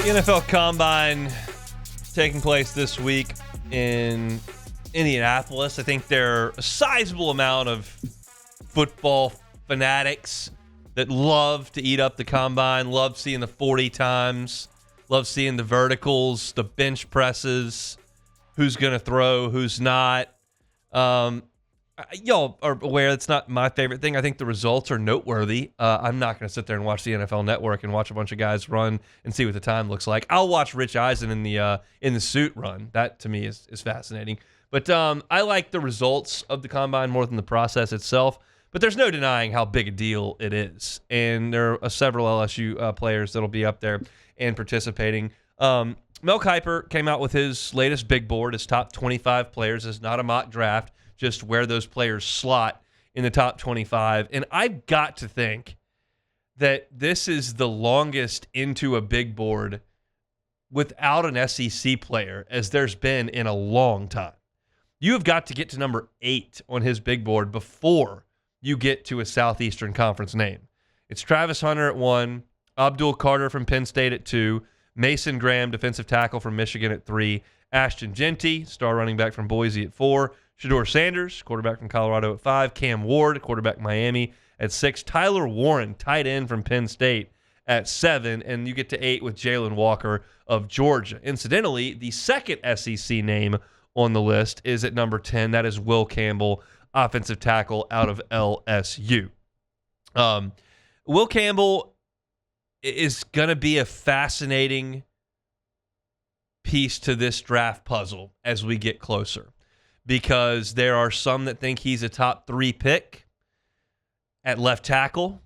The NFL Combine taking place this week in Indianapolis. I think there are a sizable amount of football fanatics that love to eat up the Combine, love seeing the 40 times, love seeing the verticals, the bench presses, who's going to throw, who's not. Y'all are aware it's not my favorite thing. I think the results are noteworthy. I'm not going to sit there and watch the NFL Network and watch a bunch of guys run and see what the time looks like. I'll watch Rich Eisen in the suit run. That to me is fascinating. But I like the results of the Combine more than the process itself. But there's no denying how big a deal it is. And there are several LSU players that'll be up there and participating. Mel Kiper came out with his latest big board, his top 25 players. It's not a mock draft, just where those players slot in the top 25. And I've got to think that this is the longest into a big board without an SEC player as there's been in a long time. You have got to get to number 8 on his big board before you get to a Southeastern Conference name. It's Travis Hunter at 1, Abdul Carter from Penn State at 2, Mason Graham, defensive tackle from Michigan at 3, Ashton Genty, star running back from Boise at 4, Shedeur Sanders, quarterback from Colorado at 5, Cam Ward, quarterback Miami at 6, Tyler Warren, tight end from Penn State at 7, and you get to 8 with Jalen Walker of Georgia. Incidentally, the second SEC name on the list is at number 10. That is Will Campbell, offensive tackle out of LSU. Will Campbell is going to be a fascinating piece to this draft puzzle as we get closer, because there are some that think he's a top 3 pick at left tackle.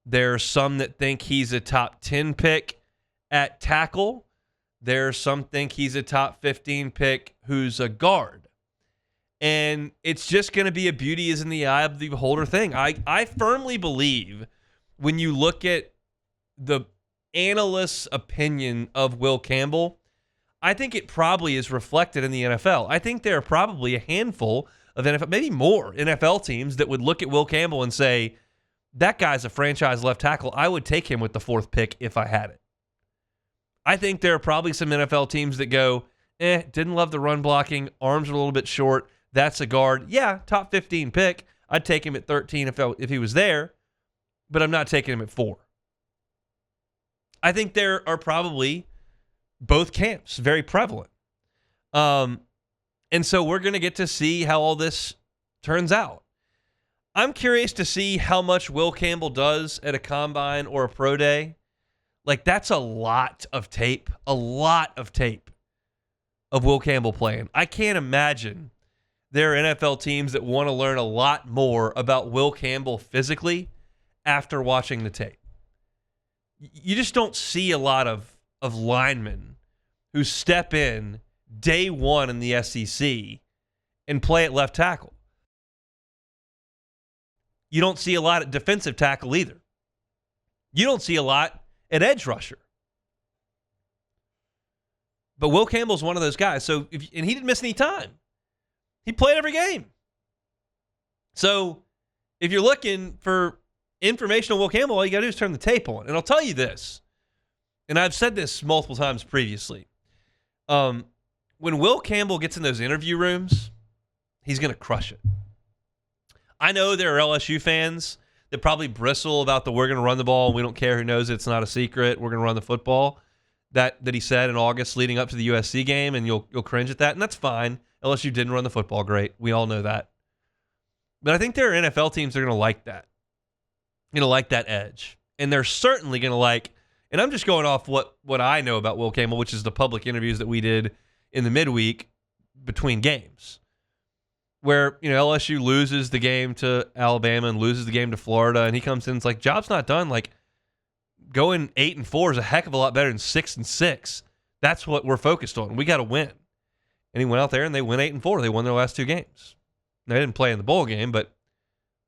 There are some that think he's a top 10 pick at tackle. There are some think he's a top 15 pick who's a guard. And it's just going to be a beauty is in the eye of the beholder thing. I firmly believe when you look at the analyst's opinion of Will Campbell, I think it probably is reflected in the NFL. I think there are probably a handful of NFL, maybe more NFL teams that would look at Will Campbell and say, that guy's a franchise left tackle. I would take him with the 4th pick if I had it. I think there are probably some NFL teams that go, didn't love the run blocking, arms are a little bit short, that's a guard. Yeah, top 15 pick. I'd take him at 13 if he was there, but I'm not taking him at 4. I think there are probably both camps, very prevalent. And so we're going to get to see how all this turns out. I'm curious to see how much Will Campbell does at a combine or a pro day. Like, that's a lot of tape of Will Campbell playing. I can't imagine there are NFL teams that want to learn a lot more about Will Campbell physically after watching the tape. You just don't see a lot of linemen who step in day one in the SEC and play at left tackle. You don't see a lot at defensive tackle either. You don't see a lot at edge rusher. But Will Campbell's one of those guys. And he didn't miss any time. He played every game. So if you're looking for information on Will Campbell, all you got to do is turn the tape on. And I'll tell you this, and I've said this multiple times previously. When Will Campbell gets in those interview rooms, he's going to crush it. I know there are LSU fans that probably bristle about we're going to run the ball and we don't care who knows it. It's not a secret. We're going to run the football that he said in August leading up to the USC game, and you'll cringe at that, and that's fine. LSU didn't run the football great. We all know that. But I think there are NFL teams that are going to like that. Going to like that edge. And they're certainly going to like, and I'm just going off what I know about Will Campbell, which is the public interviews that we did in the midweek between games, where, LSU loses the game to Alabama and loses the game to Florida, and he comes in and it's like, job's not done. Like, going 8-4 is a heck of a lot better than 6-6. That's what we're focused on. We got to win. And he went out there and they went 8-4. They won their last 2 games. They didn't play in the bowl game, but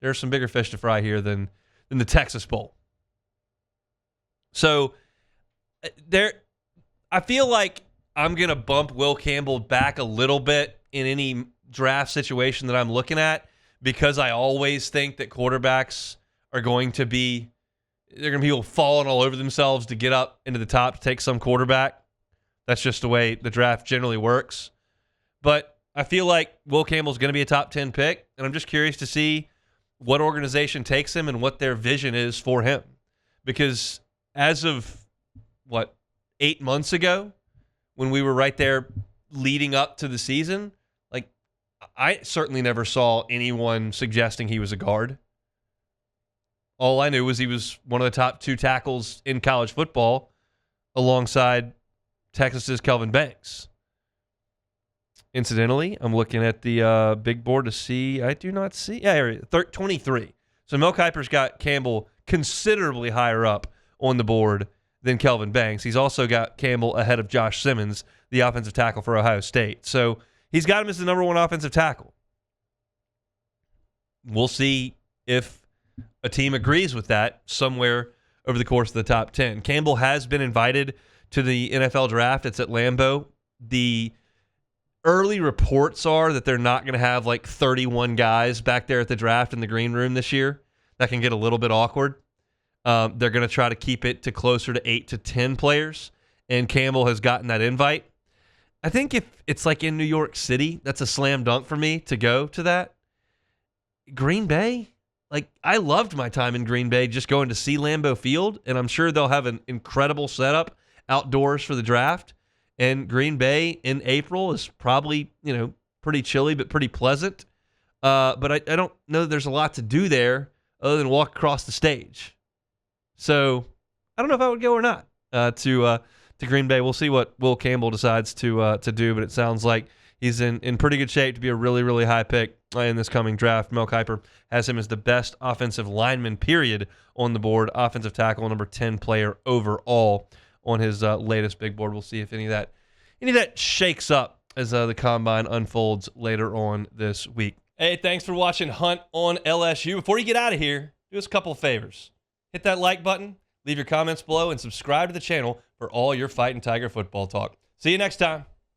there's some bigger fish to fry here than the Texas Bowl. So I feel like I'm going to bump Will Campbell back a little bit in any draft situation that I'm looking at, because I always think that quarterbacks are going to be They're going to be people falling all over themselves to get up into the top to take some quarterback. That's just the way the draft generally works. But I feel like Will Campbell's going to be a top 10 pick, and I'm just curious to see what organization takes him and what their vision is for him. Because as of, 8 months ago, when we were right there leading up to the season, like, I certainly never saw anyone suggesting he was a guard. All I knew was he was one of the top 2 tackles in college football alongside Texas's Kelvin Banks. Incidentally, I'm looking at the big board to see. I do not see. Yeah, here, 23. So Mel Kiper's got Campbell considerably higher up on the board than Kelvin Banks. He's also got Campbell ahead of Josh Simmons, the offensive tackle for Ohio State. So he's got him as the number 1 offensive tackle. We'll see if a team agrees with that somewhere over the course of the top 10. Campbell has been invited to the NFL draft. It's at Lambeau. The early reports are that they're not going to have like 31 guys back there at the draft in the green room this year. That can get a little bit awkward. They're going to try to keep it to closer to 8 to 10 players, and Campbell has gotten that invite. I think if it's like in New York City, that's a slam dunk for me to go to that. Green Bay? Like, I loved my time in Green Bay just going to see Lambeau Field, and I'm sure they'll have an incredible setup outdoors for the draft. And Green Bay in April is probably, pretty chilly but pretty pleasant. But I don't know that there's a lot to do there other than walk across the stage. So I don't know if I would go or not to Green Bay. We'll see what Will Campbell decides to do, but it sounds like he's in pretty good shape to be a really, really high pick in this coming draft. Mel Kiper has him as the best offensive lineman, period, on the board. Offensive tackle, number 10 player overall on his latest big board. We'll see if any of that shakes up as the combine unfolds later on this week. Hey, thanks for watching Hunt on LSU. Before you get out of here, do us a couple of favors. Hit that like button, leave your comments below, and subscribe to the channel for all your Fighting Tiger football talk. See you next time.